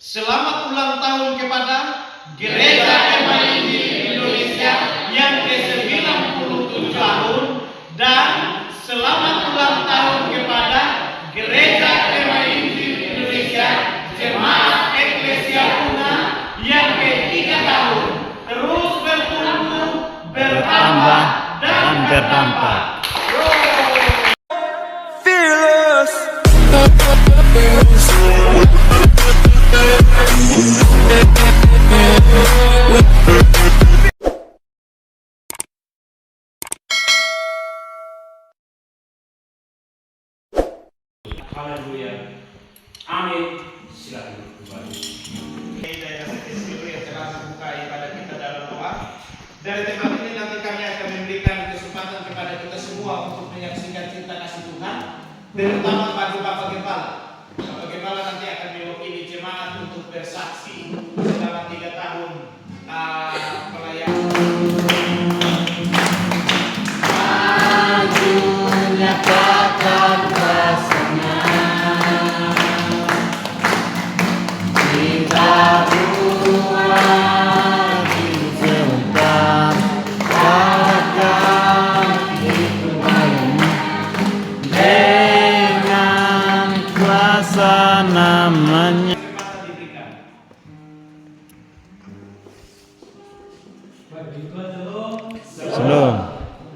Selamat ulang tahun kepada Gereja Kemah Injil Indonesia yang ke-97 tahun, dan selamat ulang tahun kepada Gereja Kemah Injil Indonesia Jemaat Eklesia Puna yang ke-3 tahun. Terus bertumbuh, bertambah, dan bertambah. Haleluya. Amin. Silakan kembali. Daerah Sekesilo yang telah membuka ibadah kita dalam doa. Dari tempat ini nanti kami akan memberikan kesempatan kepada kita semua untuk menyaksikan cinta kasih Tuhan, terutama bagi Bapak Gembala. Bapak Gembala nanti akan mewakili jemaat untuk bersaksi selama 3 tahun pelayanan. Maju nyatakan kuasa-Nya, kita buat disebar akan itu bayangnya dengan kuasa namanya. Shalom.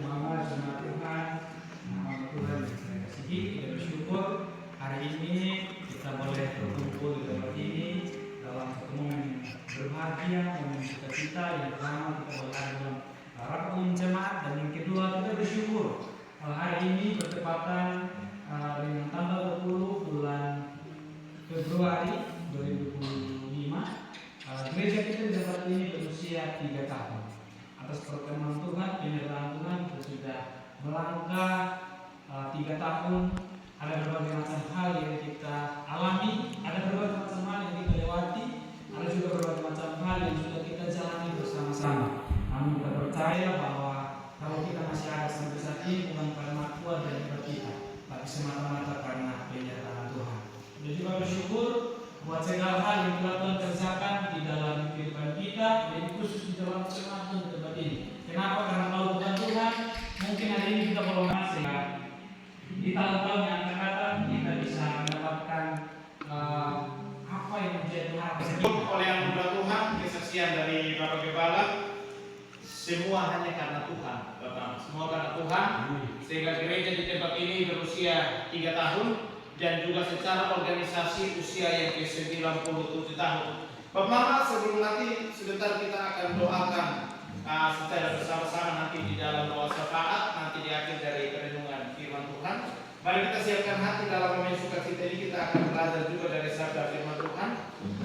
Mama jemaat Tuhan, nama Tuhan yang saya kasihi, kita bersyukur hari ini kita boleh berkumpul di tempat ini dalam satu momen berbahagia, momen sukacita. Yang pertama kita boleh ada dalam rapat umum jemaat, dan yang kedua kita bersyukur hari ini bertepatan dengan tanggal 20 bulan Februari 2025. Gereja kita di tempat ini berusia 3 tahun. Atas perkenan Tuhan, penyertaan Tuhan, kita sudah melangkah 3 tahun. Ada berbagai macam hal yang kita alami, ada berbagai macam hal yang kita lewati, ada juga berbagai macam hal yang sudah kita jalani bersama-sama. Namun kita percaya bahwa kalau kita masih ada sampai saat ini bukan karena kuat dan hebat kita, tapi semata-mata karena penyertaan Tuhan. Dan juga bersyukur buat segala hal yang telah Tuhan kerjakan di dalam kehidupan kita, dan khusus di dalam jemaat Tuhan tempat ini. Kenapa? Karena kalau bukan Tuhan, mungkin hari ini kita belum masih di tahun-tahun yang akan datang kita bisa mendapatkan apa yang menjadi harapan kita. Oleh anugerah Tuhan, kesaksian dari Bapak Gembala, semua hanya karena Tuhan, Bapak. Semua karena Tuhan, sehingga gereja di tempat ini berusia 3 tahun. Dan juga secara organisasi usia yang ke-97 tahun. Bapak Mama, sebelum nanti sebentar kita akan doakan secara bersama-sama nanti di dalam doa syafaat, nanti di akhir dari perenungan firman Tuhan. Mari kita siapkan hati dalam momen sukacita ini. Kita akan belajar juga dari sabda firman Tuhan.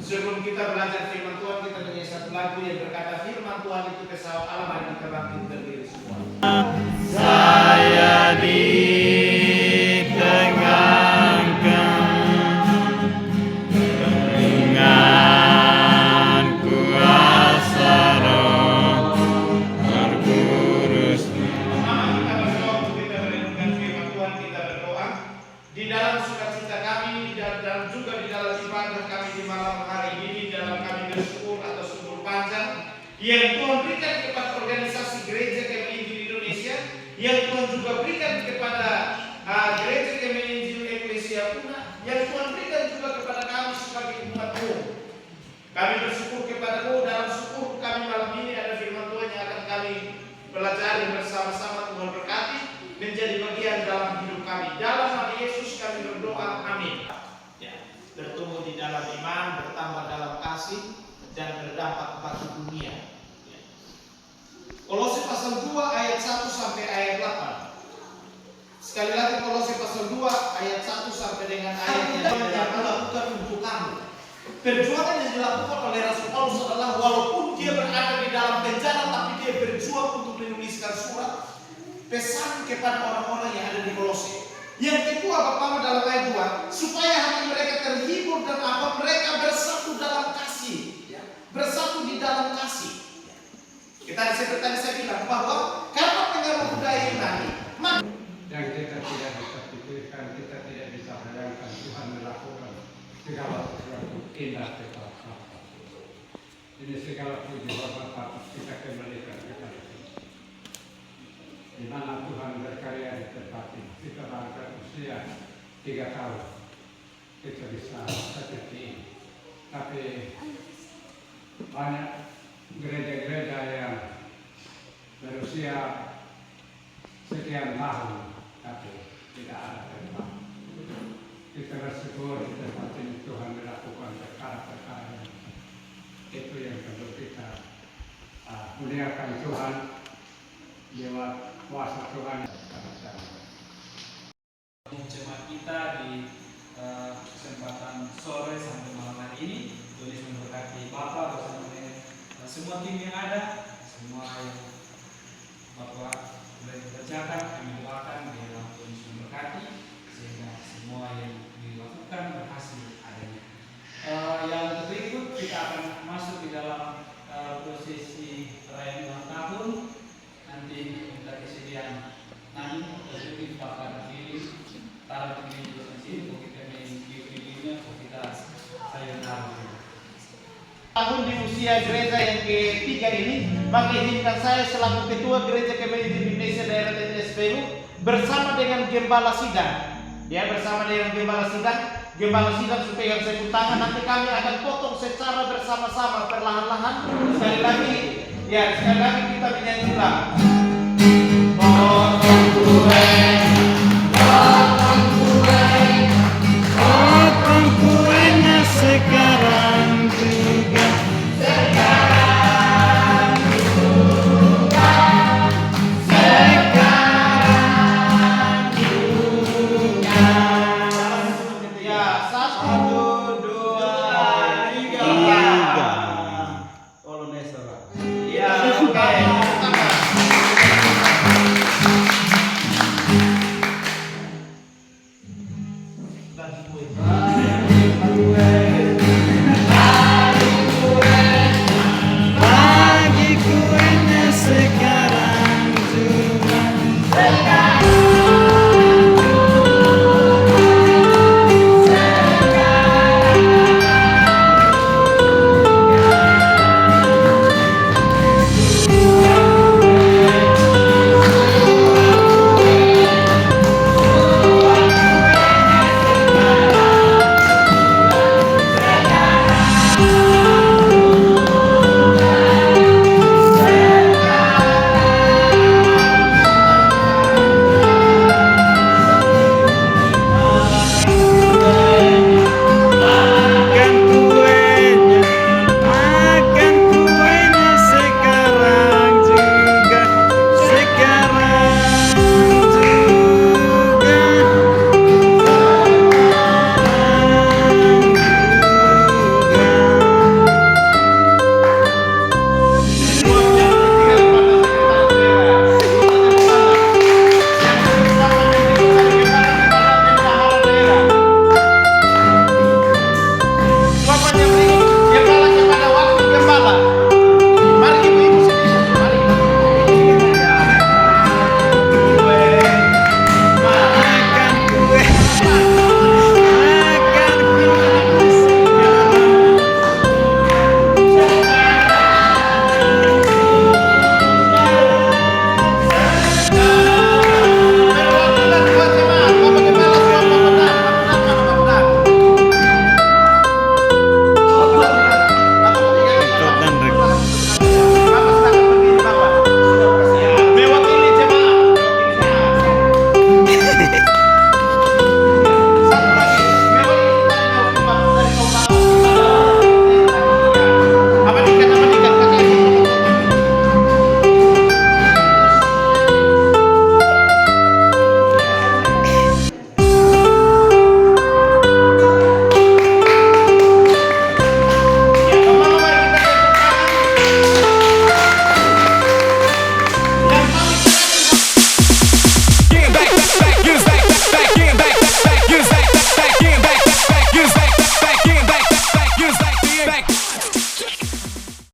Sebelum kita belajar firman Tuhan, kita punya satu lagu yang berkata, firman Tuhan itu pesawat Allah. Mari kita bangkit berdiri semua. Saya di tengah yang Tuhan berikan kepada organisasi Gereja Kemah Injil Indonesia, yang Tuhan juga berikan kepada Gereja Kemah Injil Eklesia Puna, yang Tuhan berikan juga kepada kami sebagai umat-Mu. Kami bersyukur kepada-Mu. Dalam syukur kami malam ini ada firman Tuhan yang akan kami pelajari bersama-sama. Tuhan berkati menjadi bagian dalam hidup kami. Dalam nama Yesus kami berdoa, amin. Ya, bertumbuh di dalam iman, bertambah dalam kasih, dan berdampak bagi dunia. Kolose pasal 2 ayat 1 sampai ayat 8. Sekali lagi Kolose pasal 2 ayat 1 sampai dengan ayat yang dilakukan untuk kamu. Perjuangan yang dilakukan oleh Rasul Paulus adalah walaupun dia berada di dalam penjara, tapi dia berjuang untuk menuliskan surat pesan kepada orang-orang yang ada di Kolose. Yang kedua, Bapak dalam ayat 2, supaya hati mereka terhibur dan mereka bersatu dalam kasih, bersatu di dalam kasih. Kita seperti tadi saya bilang bahwa karena pengaruh budaya Yunani, yang kita tidak bisa pikirkan, kita tidak bisa bayangkan Tuhan melakukan segala sesuatu. indah tetap Bapa. Ini segala puji Bapa kita kembalikan kepada Tuhan. Di mana Tuhan berkarya di tempat ini. Kita bangga usia 3 tahun. Kita bisa seperti ini. Tapi banyak gereja-gereja yang berusia sekian tahun, tapi tidak ada tempat. Kita bersyukur di tempat ini Tuhan melakukan perkara-perkara itu yang perlu kita muliakan Tuhan lewat kuasa Tuhan. Jemaat kita di kesempatan sore sampai malam hari ini, Tuhan memberkati Bapak bersama dengan semua tim yang ada, semua yang Bapak boleh kerjakan, kami doakan biar Tuhan memberkati sehingga semua yang dilakukan berhasil adanya. Yang berikut kita akan masuk di dalam prosesi perayaan ulang tahun. Nanti minta kesediaan nanti jadi Bapak pilih taruh di sini, kita pilihnya, kita sayang. Tahun di usia gereja yang ketiga ini, maka izinkan saya selaku Ketua Gereja Kementerian Indonesia Daerah TTS Peru bersama dengan Gembala Sidang, ya bersama dengan Gembala Sidang supaya saya tangan nanti kami akan potong secara bersama-sama perlahan-lahan. Sekali lagi kita menyanyi ulang. Oh Tuhan.